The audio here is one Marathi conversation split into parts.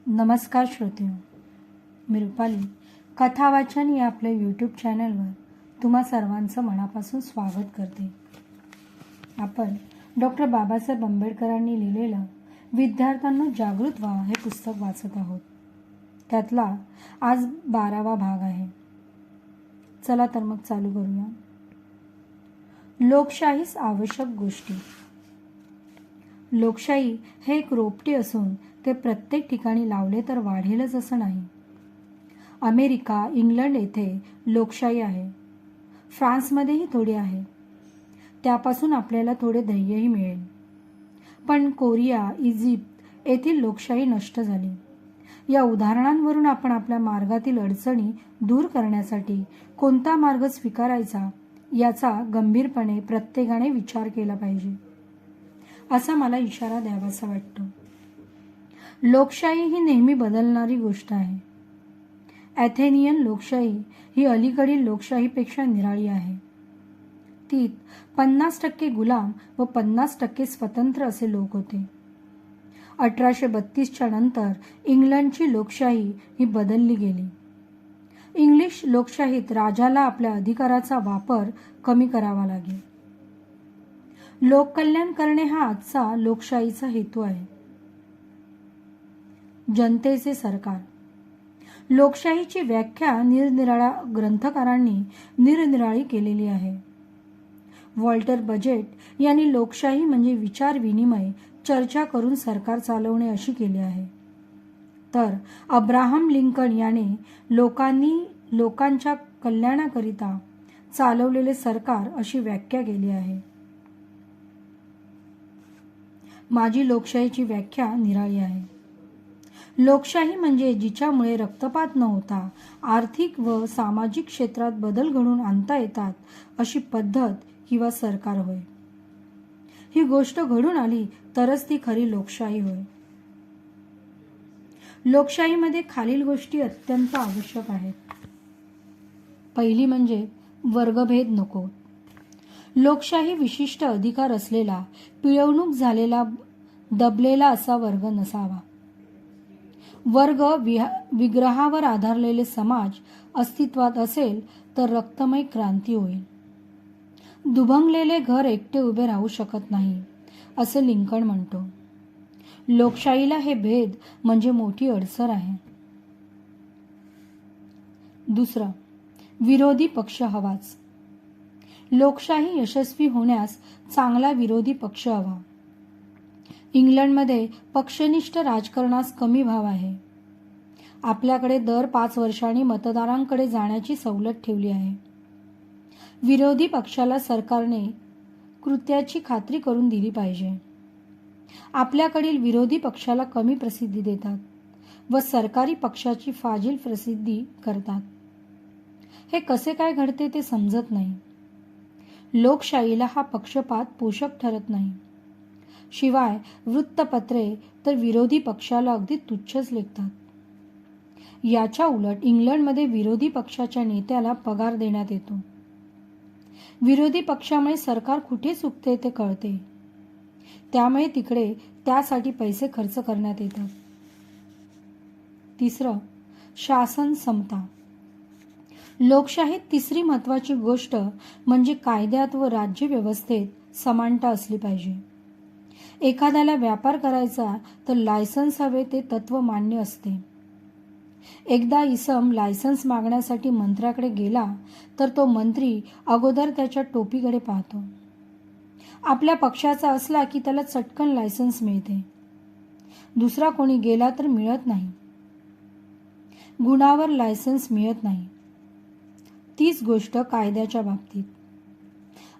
नमस्कार श्रोते, मी रुपाली कथा वाचन या आपल्या यूट्यूब चॅनलवर तुम्हा सर्वांचं मनापासून स्वागत करते. आपण डॉक्टर बाबासाहेब आंबेडकरांनी लिहिलेलं विद्यार्थ्यांना जागृत व्हा हे पुस्तक वाचत आहोत. त्यातला आज 12वा भाग आहे. चला तर मग चालू करूया. लोकशाहीस आवश्यक गोष्टी. लोकशाही हे एक रोपटे असून ते प्रत्येक ठिकाणी लावले तर वाढेलच असं नाही. अमेरिका, इंग्लंड येथे लोकशाही आहे. फ्रान्समध्येही थोडी आहे. त्यापासून आपल्याला थोडे धैर्यही मिळेल. पण कोरिया, इजिप्त येथील लोकशाही नष्ट झाली. या उदाहरणांवरून आपण आपल्या मार्गातील अडचणी दूर करण्यासाठी कोणता मार्ग स्वीकारायचा याचा गंभीरपणे प्रत्येकाने विचार केला पाहिजे, असा मला इशारा द्यावासा वाटतो. लोकशाही ही नेहमी बदलणारी गोष्ट आहे. ॲथेनियन लोकशाही ही अलीकडील लोकशाहीपेक्षा निराळी आहे. तीत 50% गुलाम व 50% स्वतंत्र असे लोक होते. 1832च्या नंतर इंग्लंडची लोकशाही ही बदलली गेली. इंग्लिश लोकशाहीत राजाला आपल्या अधिकाराचा वापर कमी करावा लागेल. लोककल्याण करणे हा आजचा लोकशाहीचा हेतू आहे. जनतेचे सरकार. लोकशाहीची व्याख्या निरनिराळ्या ग्रंथकारांनी निरनिराळी केलेली आहे. वॉल्टर बजेट यांनी लोकशाही म्हणजे विचार विनिमय, चर्चा करून सरकार चालवणे अशी केली आहे. तर अब्राहम लिंकन याने लोकांच्या कल्याणाकरिता चालवलेले सरकार अशी व्याख्या केली आहे. माझी लोकशाहीची व्याख्या निराळी आहे. लोकशाही म्हणजे जिच्यामुळे रक्तपात न होता आर्थिक व सामाजिक क्षेत्रात बदल घडवून आणता येतात अशी पद्धत किंवा सरकार होय. ही गोष्ट घडून आली तरच ती खरी लोकशाही होय. लोकशाहीमध्ये खालील गोष्टी अत्यंत आवश्यक आहेत. पहिली म्हणजे वर्गभेद नको. लोकशाही विशिष्ट अधिकार असलेला, पिळवणूक झालेला, दबलेला असा वर्ग नसावा. वर्ग विग्रहावर आधारलेले समाज अस्तित्वात असेल तर रक्तमय क्रांती होईल. दुभंगलेले घर एकटे उभे राहू शकत नाही असे लिंकन म्हणतो. लोकशाहीला हे भेद म्हणजे मोठी अडसर आहे. दुसरं, विरोधी पक्ष हवाच. लोकशाही यशस्वी होण्यास चांगला विरोधी पक्ष हवा. इंग्लंडमध्ये पक्षनिष्ठ राजकारणास कमी भाव आहे. आपल्याकडे दर 5 वर्षांनी मतदारांकडे जाण्याची सवलत ठेवली आहे. विरोधी पक्षाला सरकारने कृत्याची खात्री करून दिली पाहिजे. आपल्याकडील विरोधी पक्षाला कमी प्रसिद्धी देतात व सरकारी पक्षाची फाजील प्रसिद्धी करतात. हे कसे काय घडते ते समजत नाही. लोकशाहीला हा पक्षपात पोषक ठरत नाही. शिवाय वृत्तपत्रे तर विरोधी पक्षाला अगदी तुच्छच लेखतात. याच्या उलट इंग्लंडमध्ये विरोधी पक्षाच्या नेत्याला पगार देण्यात येतो. विरोधी पक्षामुळे सरकार कुठे चुकते ते कळते. त्यामुळे तिकडे त्यासाठी पैसे खर्च करण्यात येतात. तिसरं, शासन समता. लोकशाहीत तिसरी महत्त्वाची गोष्ट म्हणजे कायद्यात व राज्यव्यवस्थेत समानता असली पाहिजे. एखाद्याला व्यापार करायचा तर लायसन्स हवे ते तत्व मान्य असते. एकदा इसम लायसन्स मागण्यासाठी मंत्र्याकडे गेला तर तो मंत्री अगोदर त्याच्या टोपीकडे पाहतो. आपल्या पक्षाचा असला की त्याला चटकन लायसन्स मिळते. दुसरा कोणी गेला तर मिळत नाही. गुणावर लायसन्स मिळत नाही. तीच गोष्ट कायद्याच्या बाबतीत.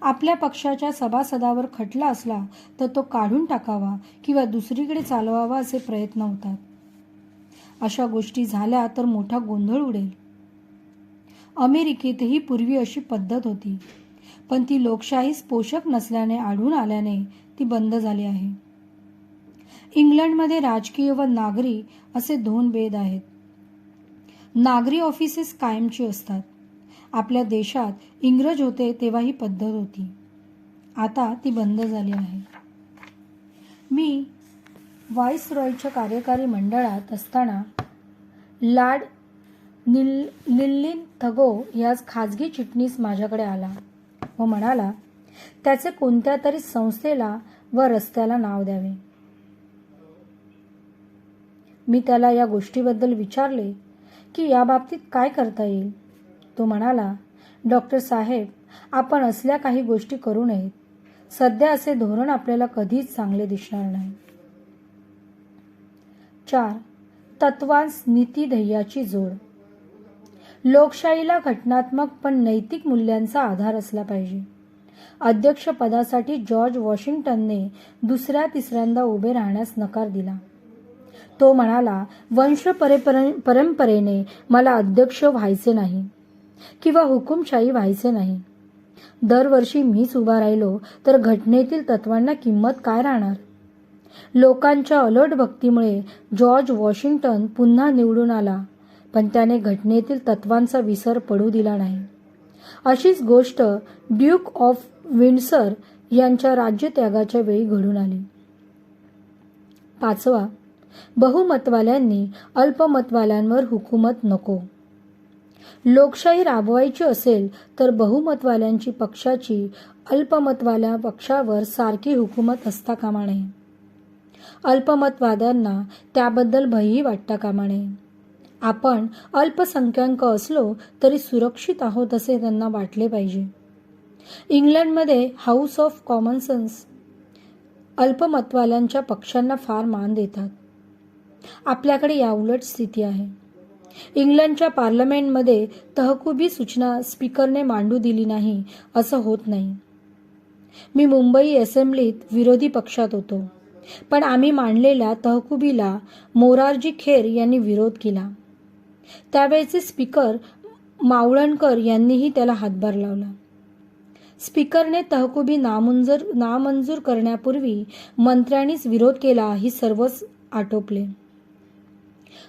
आपल्या पक्षाच्या सभासदावर खटला असला तर तो काढून टाकावा किंवा दुसरीकडे चालवावा असे प्रयत्न होतात. अशा गोष्टी झाल्या तर मोठा गोंधळ उडेल. अमेरिकेतही पूर्वी अशी पद्धत होती, पण ती लोकशाहीस पोषक नसल्याने आढळून आल्याने ती बंद झाली आहे. इंग्लंडमध्ये राजकीय व नागरी असे 2 भेद आहेत. नागरी ऑफिसेस कायमची असतात. आपल्या देशात इंग्रज होते तेव्हा ही पद्धत होती. आता ती बंद झाली आहे. मी व्हाईसरॉयच्या कार्यकारी मंडळात असताना लॉर्ड लिलिथगो या खाजगी चिटणीस माझ्याकडे आला व म्हणाला त्याचे कोणत्या तरी संस्थेला व रस्त्याला नाव द्यावे. मी त्याला या गोष्टीबद्दल विचारले की याबाबतीत काय करता येईल. तो म्हणाला, डॉक्टर साहेब, आपण असल्या काही गोष्टी करू नयेत. सध्या असे धोरण आपल्याला कधीच चांगले दिसणार नाही. 4. तत्वांस नीती ध्येयाची जोड. लोकशाहीला घटनात्मक पण नैतिक मूल्यांचा आधार असला पाहिजे. अध्यक्षपदासाठी जॉर्ज वॉशिंग्टनने दुसऱ्या-तिसऱ्यांदा उभे राहण्यास नकार दिला. तो म्हणाला, वंश परंपरेने मला अध्यक्ष व्हायचे नाही किंवा हुकुमशाही व्हायचे नाही. दरवर्षी मीच उभा राहिलो तर घटनेतील तत्वांना किंमत काय राहणार. लोकांच्या अलोट भक्तीमुळे जॉर्ज वॉशिंग्टन पुन्हा निवडून आला, पण त्याने घटनेतील तत्वांचा विसर पडू दिला नाही. अशीच गोष्ट ड्यूक ऑफ विंडसर यांच्या राज्यत्यागाच्या वेळी घडून आली. 5. बहुमतवाल्यांनी अल्पमतवाल्यांवर हुकूमत नको. लोकशाही राबवायची असेल तर बहुमतवाल्यांची पक्षाची अल्पमतवाल्या पक्षावर सारखी हुकूमत असता कामा नये. अल्पमतवाद्यांना त्याबद्दल भयही वाटता कामा नये. आपण अल्पसंख्याक असलो तरी सुरक्षित आहोत असे त्यांना वाटले पाहिजे. इंग्लंडमध्ये हाऊस ऑफ कॉमन्स अल्पमतवाल्यांच्या पक्षांना फार मान देतात. आपल्याकडे याउलट स्थिती आहे. इंग्लंडच्या पार्लमेंटमध्ये तहकुबी सूचना स्पीकरने मांडू दिली नाही असं होत नाही. मी मुंबई असेंब्लीत विरोधी पक्षात होतो, पण आम्ही मांडलेल्या तहकुबीला मोरारजी खेर यांनी विरोध केला. त्यावेळेचे स्पीकर मावळणकर यांनीही त्याला हातभार लावला. स्पीकरने तहकुबी नामंजूर करण्यापूर्वी मंत्र्यांनीच विरोध केला ही सर्वच आटोपले.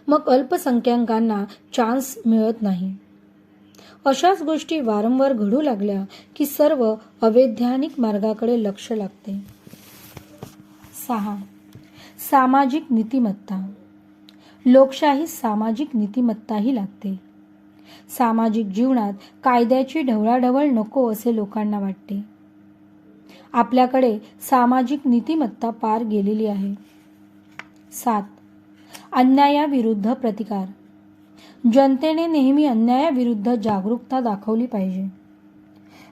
मग अल्पसंख्याकांना चान्स मिळत नाही. अशाच गोष्टी वारंवार घडू लागल्या की सर्व अवैधानिक मार्गाकडे लक्ष लागते. 6. सामाजिक नीतिमत्ता. लोकशाही सामाजिक नीतिमत्ताही लागते. सामाजिक जीवनात कायद्याची ढवळाढवळ नको असे लोकांना वाटते. आपल्याकडे सामाजिक नीतिमत्ता पार गेलेली आहे. 7. अन्यायाविरुद्ध प्रतिकार. जनतेने नेहमी अन्यायाविरुद्ध जागरूकता दाखवली पाहिजे.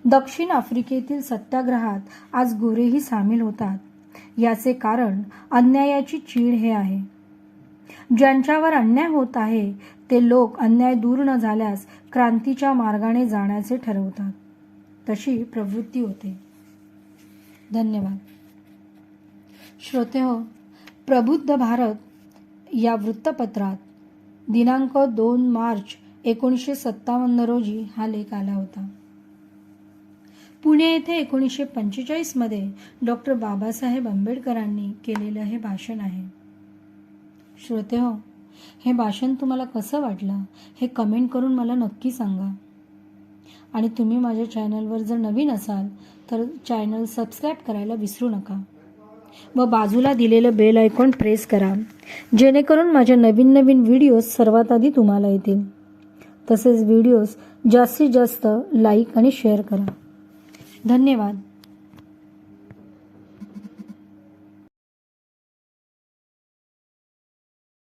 दक्षिण आफ्रिकेतील सत्याग्रहात आज गोरेही सामील होतात. याचे कारण अन्यायाची चीड हे आहे. ज्यांच्यावर अन्याय होत आहे ते लोक अन्याय दूर न झाल्यास क्रांतीच्या मार्गाने जाण्याचे ठरवतात. तशी प्रवृत्ती होते. धन्यवाद. श्रोतेहो, प्रबुद्ध भारत या वृत्तपत्रात दिनांक 2 मार्च 1957 रोजी हा लेख आला होता. पुणे येथे 1945 मध्ये डॉक्टर बाबासाहेब आंबेडकरांनी केलेलं हे भाषण आहे. श्रोतेहो, हे भाषण तुम्हाला कसं वाटलं हे कमेंट करून मला नक्की सांगा. आणि तुम्ही माझ्या चॅनलवर जर नवीन असाल तर चॅनल सबस्क्राईब करायला विसरू नका व बाजूला दिलेलं बेल आयकॉन प्रेस करा, जेणेकरून माझ्या नवीन व्हिडिओज सर्वात आधी तुम्हाला येतील. तसेच व्हिडिओज जास्तीत जास्त लाईक आणि शेअर करा. धन्यवाद.